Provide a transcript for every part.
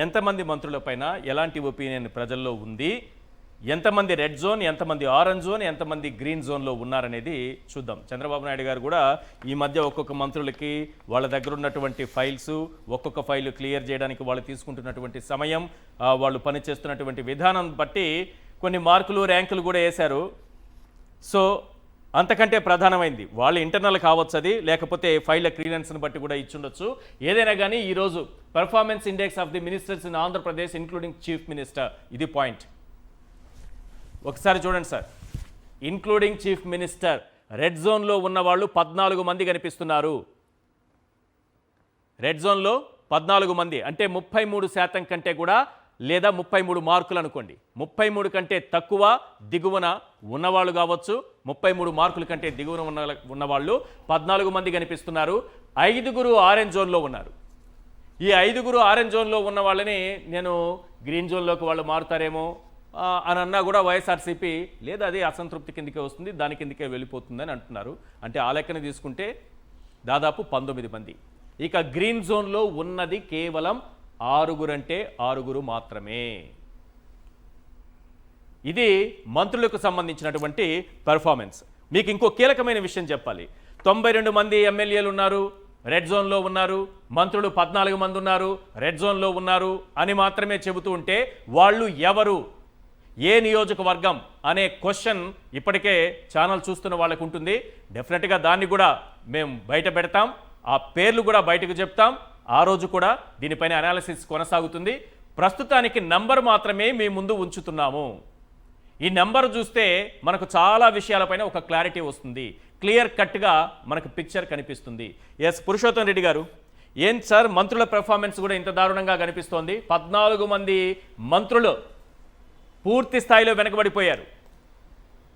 ఎంతమంది మంత్రులపైన ఎలాంటి ఒపీనియన్ ప్రజల్లో ఉంది, ఎంతమంది రెడ్ జోన్, ఎంతమంది ఆరెంజ్ జోన్, ఎంతమంది గ్రీన్ జోన్లో ఉన్నారనేది చూద్దాం. చంద్రబాబు నాయుడు గారు కూడా ఈ మధ్య ఒక్కొక్క మంత్రులకి వాళ్ళ దగ్గర ఉన్నటువంటి ఫైల్స్, ఒక్కొక్క ఫైల్ క్లియర్ చేయడానికి వాళ్ళు తీసుకుంటున్నటువంటి సమయం, వాళ్ళు పనిచేస్తున్నటువంటి విధానం బట్టి కొన్ని మార్కులు ర్యాంకులు కూడా వేశారు. సో అంతకంటే ప్రధానమైంది వాళ్ళ ఇంటర్నల్ కావచ్చు, అది లేకపోతే ఫైళ్ళ క్లియరెన్స్ని బట్టి కూడా ఇచ్చుండొచ్చు. ఏదైనా కానీ ఈరోజు performance index of the ministers in Andhra Pradesh including chief minister, ఇది పాయింట్. ఒకసారి చూడండి sir, including chief minister red జోన్లో ఉన్న వాళ్ళు 14 మంది కనిపిస్తున్నారు. రెడ్ జోన్లో 14 మంది అంటే 33% కంటే కూడా, లేదా 33 మార్కులు అనుకోండి. 33 కంటే తక్కువ దిగువన ఉన్నవాళ్ళు కావచ్చు, 33 మార్కుల కంటే దిగువన ఉన్నవాళ్ళు 14 మంది కనిపిస్తున్నారు. 5 ఆరెంజ్ జోన్లో ఉన్నారు. ఈ 5 ఆరెంజ్ జోన్లో ఉన్న వాళ్ళని నేను గ్రీన్ జోన్లోకి వాళ్ళు మారుతారేమో అని అన్నా కూడా వైఎస్ఆర్సీపీ లేదా అది అసంతృప్తి కిందకే వస్తుంది, దాని కిందకే వెళ్ళిపోతుందని అంటున్నారు. అంటే ఆ లెక్కన తీసుకుంటే దాదాపు 19 మంది. ఇక గ్రీన్ జోన్లో ఉన్నది కేవలం 6 అంటే 6 మాత్రమే. ఇది మంత్రులకు సంబంధించినటువంటి పెర్ఫార్మెన్స్. మీకు ఇంకో కీలకమైన విషయం చెప్పాలి. 92 మంది ఎమ్మెల్యేలు ఉన్నారు, రెడ్ జోన్లో ఉన్నారు, మంత్రులు 14 మంది ఉన్నారు, రెడ్ జోన్లో ఉన్నారు అని మాత్రమే చెబుతూ ఉంటే వాళ్ళు ఎవరు, ఏ నియోజకవర్గం అనే క్వశ్చన్ ఇప్పటికే ఛానల్ చూస్తున్న వాళ్ళకు ఉంటుంది. డెఫినెట్గా దాన్ని కూడా మేము బయట పెడతాం, ఆ పేర్లు కూడా బయటకు చెప్తాం. ఆ రోజు కూడా దీనిపైన అనాలిసిస్ కొనసాగుతుంది. ప్రస్తుతానికి నంబర్ మాత్రమే మీ ముందు ఉంచుతున్నాము. ఈ నెంబర్ చూస్తే మనకు చాలా విషయాలపైన ఒక క్లారిటీ వస్తుంది, క్లియర్ కట్గా మనకు పిక్చర్ కనిపిస్తుంది. ఎస్ పురుషోత్తం రెడ్డి గారు, ఏం సార్ మంత్రుల పెర్ఫార్మెన్స్ కూడా ఇంత దారుణంగా కనిపిస్తోంది? 14 మంది మంత్రులు పూర్తి స్థాయిలో వెనకబడిపోయారు.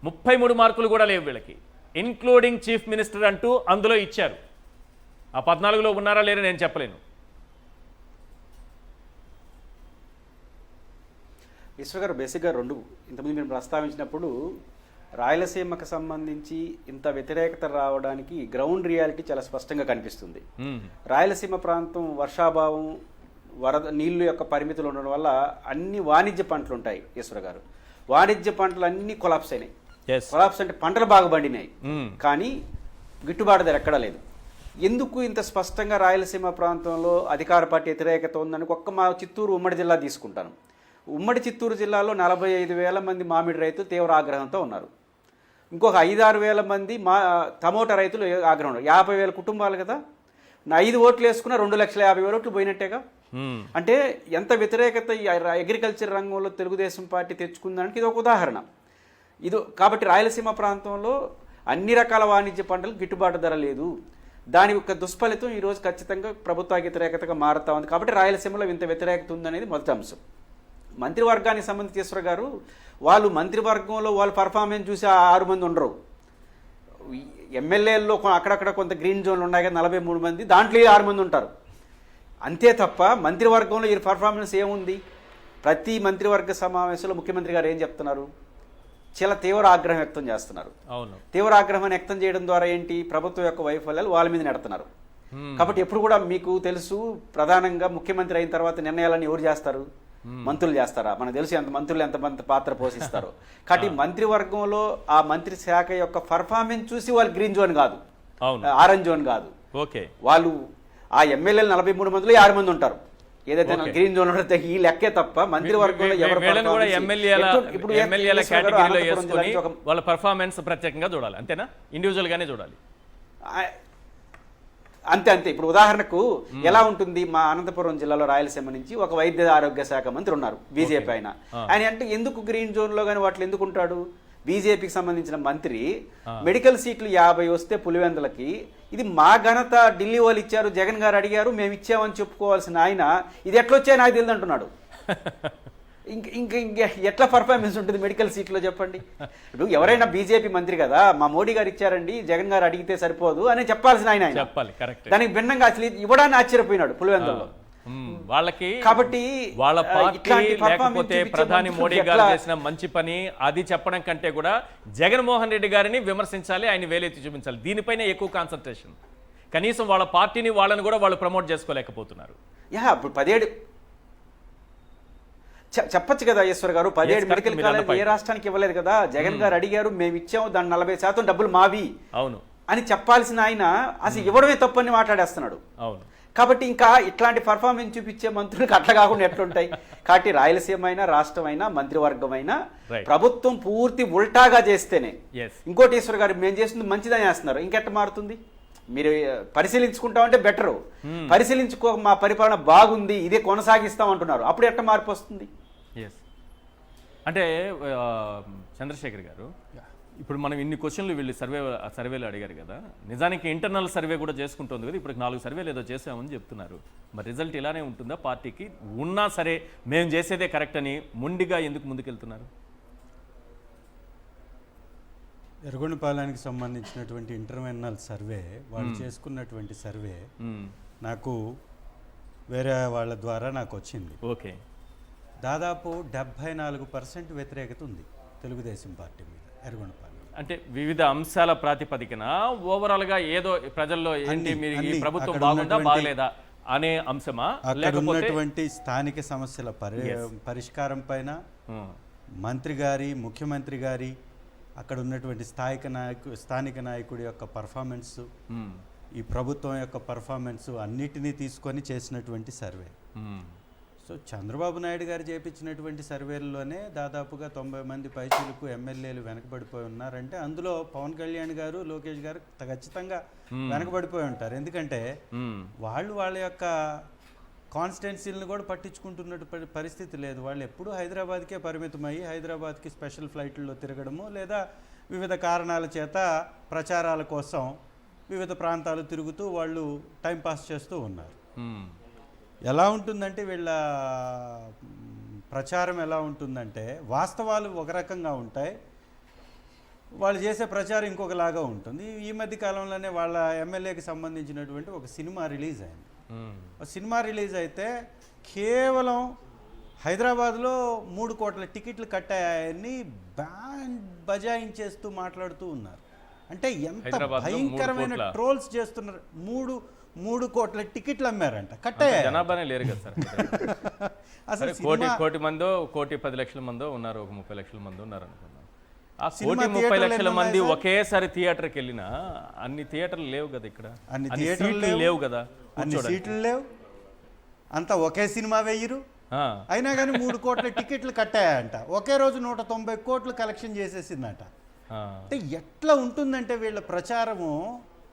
33 మార్కులు కూడా లేవు వీళ్ళకి, ఇన్క్లూడింగ్ చీఫ్ మినిస్టర్ అంటూ అందులో ఇచ్చారు. ఆ 14లో ఉన్నారా లేరా నేను చెప్పలేను. ఈశ్వర్ గారు, బేసిక్గా ఇంతకుముందు మీరు ప్రస్తావించినప్పుడు రాయలసీమకు సంబంధించి ఇంత వ్యతిరేకత రావడానికి గ్రౌండ్ రియాలిటీ చాలా స్పష్టంగా కనిపిస్తుంది. రాయలసీమ ప్రాంతం వర్షాభావం, వరద నీళ్లు యొక్క పరిమితులు ఉండడం వల్ల అన్ని వాణిజ్య పంటలు ఉంటాయి. ఈశ్వర్ గారు, వాణిజ్య పంటలు అన్ని కొలాప్స్ అయినాయి. కొలాప్స్ అంటే పంటలు బాగా పండినాయి, కానీ గిట్టుబాటు ధర ఎక్కడా లేదు. ఎందుకు ఇంత స్పష్టంగా రాయలసీమ ప్రాంతంలో అధికార పార్టీ వ్యతిరేకత ఉందని మా చిత్తూరు ఉమ్మడి జిల్లా తీసుకుంటాను. ఉమ్మడి చిత్తూరు జిల్లాలో 45,000 మంది మామిడి రైతులు తీవ్ర ఆగ్రహంతో ఉన్నారు. ఇంకొక 5-6 మంది టమోటా రైతులు ఆగ్రహం ఉన్నారు. 50,000 కుటుంబాలు కదా, 5 ఓట్లు వేసుకున్న 2,50,000 ఓట్లు పోయినట్టేగా. అంటే ఎంత వ్యతిరేకత అగ్రికల్చర్ రంగంలో తెలుగుదేశం పార్టీ తెచ్చుకుందానికి ఇది ఒక ఉదాహరణ. కాబట్టి రాయలసీమ ప్రాంతంలో అన్ని రకాల వాణిజ్య పంటలకు గిట్టుబాటు ధర లేదు. దాని యొక్క దుష్ఫలితం ఈరోజు ఖచ్చితంగా ప్రభుత్వ వ్యతిరేకతగా మారుతా ఉంది. కాబట్టి రాయలసీమలో ఇంత వ్యతిరేకత ఉందనేది మొదటి అంశం. మంత్రివర్గానికి సంబంధించి ఈశ్వర్ గారు, వాళ్ళు మంత్రివర్గంలో వాళ్ళ పర్ఫార్మెన్స్ చూసి 6 మంది ఉండరు. ఎమ్మెల్యేల్లో అక్కడక్కడ కొంత గ్రీన్ జోన్లు ఉన్నాయి కదా, 43 మంది, దాంట్లో 6 మంది ఉంటారు అంతే తప్ప మంత్రివర్గంలో ఈ పర్ఫార్మెన్స్ ఏముంది? ప్రతి మంత్రివర్గ సమావేశంలో ముఖ్యమంత్రి గారు ఏం చెప్తున్నారు? చాలా తీవ్ర ఆగ్రహం వ్యక్తం చేస్తున్నారు. తీవ్ర ఆగ్రహాన్ని వ్యక్తం చేయడం ద్వారా ఏంటి, ప్రభుత్వం యొక్క వైఫల్యాలు వాళ్ళ మీద నెడుతున్నారు. కాబట్టి ఎప్పుడు కూడా మీకు తెలుసు, ప్రధానంగా ముఖ్యమంత్రి అయిన తర్వాత నిర్ణయాలను ఎవరు చేస్తారు? మంత్రులు చేస్తారా? మనకు తెలుసు మంత్రులు ఎంతమంది పాత్ర పోషిస్తారు. కాబట్టి మంత్రివర్గంలో ఆ మంత్రి శాఖ యొక్క పర్ఫార్మెన్స్ చూసి వాళ్ళు గ్రీన్ జోన్ కాదు, ఆరెంజ్ జోన్ కాదు, వాళ్ళు ఆ ఎమ్మెల్యేలు 43 మందిలో 6 మంది ఉంటారు. ఏదైతే గ్రీన్ జోన్ ఉంటే ఈ లెక్కే తప్ప మంత్రివర్గంలో ఎవరు వాళ్ళ పర్ఫార్మెన్స్ ప్రత్యేకంగా చూడాలి, అంతేనా? ఇండివిజువల్ గానే చూడాలి. అంతే. ఇప్పుడు ఉదాహరణకు ఎలా ఉంటుంది, మా అనంతపురం జిల్లాలో రాయలసీమ నుంచి ఒక వైద్య ఆరోగ్య శాఖ మంత్రి ఉన్నారు, బీజేపీ ఆయన అంటే ఎందుకు గ్రీన్ జోన్ లో కానీ వాటిలో ఎందుకు ఉంటాడు? బీజేపీకి సంబంధించిన మంత్రి మెడికల్ సీట్లు 50 వస్తే పులివెందులకి, ఇది మా ఘనత, ఢిల్లీ వాళ్ళు ఇచ్చారు, జగన్ గారు అడిగారు, మేము ఇచ్చామని చెప్పుకోవాల్సిన ఆయన ఇది ఎట్లొచ్చాయో నాకు తెలియదు అంటున్నాడు. ఇంక ఎట్లా పర్ఫార్మెన్స్ ఉంటుంది మెడికల్ సీట్లో చెప్పండి? ఇప్పుడు ఎవరైనా బీజేపీ మంత్రి కదా, మా మోడీ గారు ఇచ్చారండి, జగన్ గారు అడిగితే సరిపోదు అని చెప్పాల్సిన ఆయన దానికి భిన్నంగా అసలు ఇవ్వడానికి ఆశ్చర్యపోయినాడు పులివెందుల్లో. వాళ్ళకి కాబట్టి వాళ్ళ పార్టీ లేకపోతే ప్రధాని మోడీ గారు చేసిన మంచి పని అది చెప్పడం కంటే కూడా జగన్మోహన్ రెడ్డి గారిని విమర్శించాలి, ఆయన వేలెత్తి చూపించాలి. దీనిపైన ఎక్కువ కాన్సన్ట్రేషన్. కనీసం వాళ్ళ పార్టీని వాళ్ళని కూడా వాళ్ళు ప్రమోట్ చేసుకోలేకపోతున్నారు. ఇప్పుడు చెప్పొచ్చు కదా ఈశ్వర్ గారు, 17 correct, మెడికల్ మీరు అన్న కాలేజ్ ఏ point. రాష్ట్రానికి ఇవ్వలేదు కదా, జగన్ గారు అడిగారు, మేము ఇచ్చాము, దాని 40% డబ్బులు మావి అవును అని చెప్పాల్సిన ఆయన అసలు ఇవ్వడమే తప్పని మాట్లాడేస్తున్నాడు. అవును కాబట్టి ఇంకా ఇట్లాంటి పర్ఫార్మెన్స్ చూపించే మంత్రులకు అట్లా కాకుండా ఎట్లుంటాయి. కాబట్టి రాయలసీమ అయినా రాష్ట్రం అయినా మంత్రివర్గం అయినా Right. ప్రభుత్వం పూర్తి ఉల్టాగా చేస్తేనే. ఎస్ ఇంకోటి ఈశ్వర్ గారు, మేము చేస్తుంది మంచిదని చేస్తున్నారు, ఇంకెట్ట మారుతుంది? మీరు పరిశీలించుకుంటామంటే బెటరు, పరిశీలించుకో మా పరిపాలన బాగుంది ఇదే కొనసాగిస్తాం అంటున్నారు, అప్పుడు ఎట్ట మార్పు వస్తుంది? ఎస్ అంటే చంద్రశేఖర్ గారు, ఇప్పుడు మనం ఇన్ని క్వశ్చన్లు వీళ్ళు సర్వేలు అడిగారు కదా, నిజానికి ఇంటర్నల్ సర్వే కూడా చేసుకుంటుంది కదా, ఇప్పుడు 4 సర్వేలు ఏదో చేసామని చెప్తున్నారు. మరి రిజల్ట్ ఇలానే ఉంటుందా? పార్టీకి ఉన్నా సరే మేము చేసేదే కరెక్ట్ అని మొండిగా ఎందుకు ముందుకెళ్తున్నారు? ఎర్రగొండపాలెంకి సంబంధించినటువంటి ఇంటర్నల్ సర్వే వాళ్ళు చేసుకున్నటువంటి సర్వే నాకు వేరే వాళ్ళ ద్వారా నాకు వచ్చింది. ఓకే, దాదాపు 74% వ్యతిరేకత ఉంది తెలుగుదేశం పార్టీ మీద ఎర్రగొండపాలెం. అంటే వివిధ అంశాల ప్రాతిపదికన ఓవరాల్ గా ఏదో ప్రజల్లో ఏంటి మీరు ఈ ప్రభుత్వం బాగుందా బాగలేదా అనే అంశమా, అక్కడ లేకపోతే ఉన్నటువంటి స్థానిక సమస్యల పరిష్కారం పైన మంత్రి గారి, ముఖ్యమంత్రి గారి, అక్కడ ఉన్నటువంటి స్థానిక నాయకుడి యొక్క పర్ఫార్మెన్స్, ఈ ప్రభుత్వం యొక్క పర్ఫార్మెన్స్ అన్నిటినీ తీసుకొని చేసినటువంటి సర్వే. సో చంద్రబాబు నాయుడు గారు చేపించినటువంటి సర్వేల్లోనే దాదాపుగా 90 మంది పైచీలకు ఎమ్మెల్యేలు వెనకబడిపోయి ఉన్నారంటే అందులో పవన్ కళ్యాణ్ గారు, లోకేష్ గారు ఖచ్చితంగా వెనకబడిపోయి ఉంటారు. ఎందుకంటే వాళ్ళు వాళ్ళ యొక్క కాన్స్టిట్యున్సీలను కూడా పట్టించుకుంటున్నట్టు పరిస్థితి లేదు. వాళ్ళు ఎప్పుడూ హైదరాబాద్కే పరిమితమయ్యి హైదరాబాద్కి స్పెషల్ ఫ్లైట్లలో తిరగడము, లేదా వివిధ కారణాల చేత ప్రచారాల కోసం వివిధ ప్రాంతాలు తిరుగుతూ వాళ్ళు టైంపాస్ చేస్తూ ఉన్నారు. ఎలా ఉంటుందంటే వీళ్ళ ప్రచారం ఎలా ఉంటుందంటే వాస్తవాలు ఒక రకంగా ఉంటాయి, వాళ్ళు చేసే ప్రచారం ఇంకొకలాగా ఉంటుంది. ఈ మధ్య కాలంలోనే వాళ్ళ ఎమ్మెల్యేకి సంబంధించినటువంటి ఒక సినిమా రిలీజ్ అయింది. సినిమా రిలీజ్ అయితే కేవలం హైదరాబాద్లో 3 కోట్ల టికెట్లు కట్టాయని బ్యాండ్ బజాయించేస్తూ మాట్లాడుతూ ఉన్నారు. అంటే ఎంత భయంకరమైన ట్రోల్స్ చేస్తున్నారు. 3 కోట్ల టికెట్లు అమ్మారంట, కట్టాయి. జనాభానే లేరు కదా సార్. అసలు కోటి మందో 1,10,00,000 మందో ఉన్నారు, 30 లక్షల మంది ఉన్నారు అనుకున్నాను. ఆ 1,30 లక్షల మంది ఒకేసారి థియేటర్కి వెళ్ళినా అన్ని థియేటర్లు లేవు కదా, ఇక్కడ అన్ని థియేటర్లు లేవు కదా, అన్ని సీట్లు లేవు, అంతా ఒకే సినిమా వేయరు. అయినా కానీ 3 కోట్ల టికెట్లు కట్టాయంట. ఒకే రోజు 190 కోట్లు కలెక్షన్ చేసేసిందట. అంటే ఎట్లా ఉంటుందంటే వీళ్ళ ప్రచారము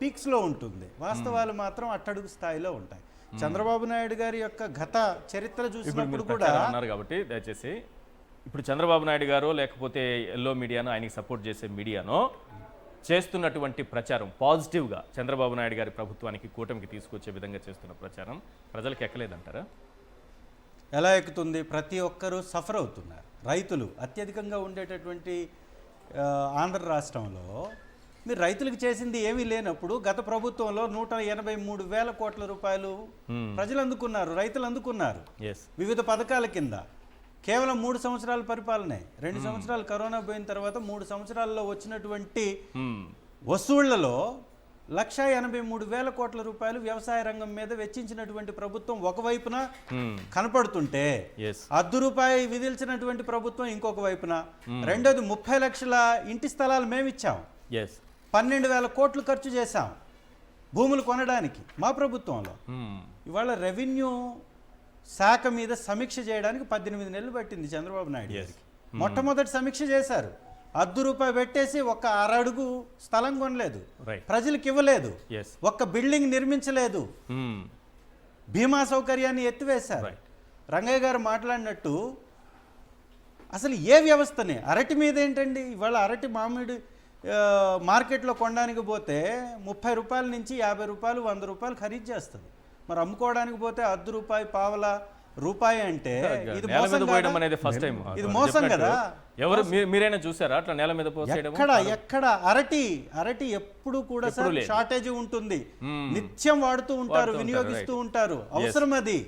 పీక్స్లో ఉంటుంది, వాస్తవాలు మాత్రం అట్టడుగు స్థాయిలో ఉంటాయి. చంద్రబాబు నాయుడు గారి యొక్క గత చరిత్ర చూసినప్పుడు కూడా అన్నారు కాబట్టి దయచేసి ఇప్పుడు చంద్రబాబు నాయుడు గారు లేకపోతే ఎల్లో మీడియానో, ఆయనకి సపోర్ట్ చేసే మీడియానో చేస్తున్నటువంటి ప్రచారం పాజిటివ్గా చంద్రబాబు నాయుడు గారి ప్రభుత్వానికి, కూటమికి తీసుకొచ్చే విధంగా చేస్తున్న ప్రచారం ప్రజలకు ఎక్కలేదంటారా? ఎలా ఎక్కుతుంది? ప్రతి ఒక్కరూ సఫర్ అవుతున్నారు. రైతులు అత్యధికంగా ఉండేటటువంటి ఆంధ్ర రాష్ట్రంలో మీరు రైతులకు చేసింది ఏమీ లేనప్పుడు గత ప్రభుత్వంలో 183,000 కోట్ల రూపాయలు ప్రజలు అందుకున్నారు, రైతులు అందుకున్నారు వివిధ పథకాల కింద. కేవలం 3 సంవత్సరాల పరిపాలనే, 2 సంవత్సరాలు కరోనా పోయిన తర్వాత 3 సంవత్సరాల్లో వచ్చినటువంటి వసూళ్లలో 183,000 కోట్ల రూపాయలు వ్యవసాయ రంగం మీద వెచ్చించినటువంటి ప్రభుత్వం ఒకవైపున కనపడుతుంటే, ₹1 విధించినటువంటి ప్రభుత్వం ఇంకొక వైపున, రెండోది 30 లక్షల ఇంటి స్థలాలు మేమిచ్చాం, 12,000 కోట్లు ఖర్చు చేశాం భూములు కొనడానికి మా ప్రభుత్వంలో. ఇవాళ రెవెన్యూ శాఖ మీద సమీక్ష చేయడానికి 18 నెలలు పట్టింది చంద్రబాబు నాయుడు గారికి. మొట్టమొదటి సమీక్ష చేశారు, ₹1 పెట్టేసి ఒక్క అరడుగు స్థలం కొనలేదు, ప్రజలకు ఇవ్వలేదు, ఒక్క బిల్డింగ్ నిర్మించలేదు, బీమా సౌకర్యాన్ని ఎత్తివేశారు. రంగయ్య గారు మాట్లాడినట్టు అసలు ఏ వ్యవస్థని, అరటి మీద ఏంటండి, ఇవాళ అరటి మామిడి మార్కెట్లో కొనడానికి పోతే ₹30 నుంచి ₹50, ₹100 ఖరీదు చేస్తుంది. మరి అమ్ముకోవడానికి పోతే ₹1 పావలా రూపాయి అంటే ఇది మోసం అనేది ఫస్ట్ టైం. ఇది మోసం కదా. ఎవరు మీరైనా చూసారా అట్లా నేల మీద పోసేయడం? ఎక్కడ అరటి ఎప్పుడు కూడా షార్టేజ్ ఉంటుంది, నిత్యం వాడుతూ ఉంటారు, వినియోగిస్తూ ఉంటారు, అవసరం అది.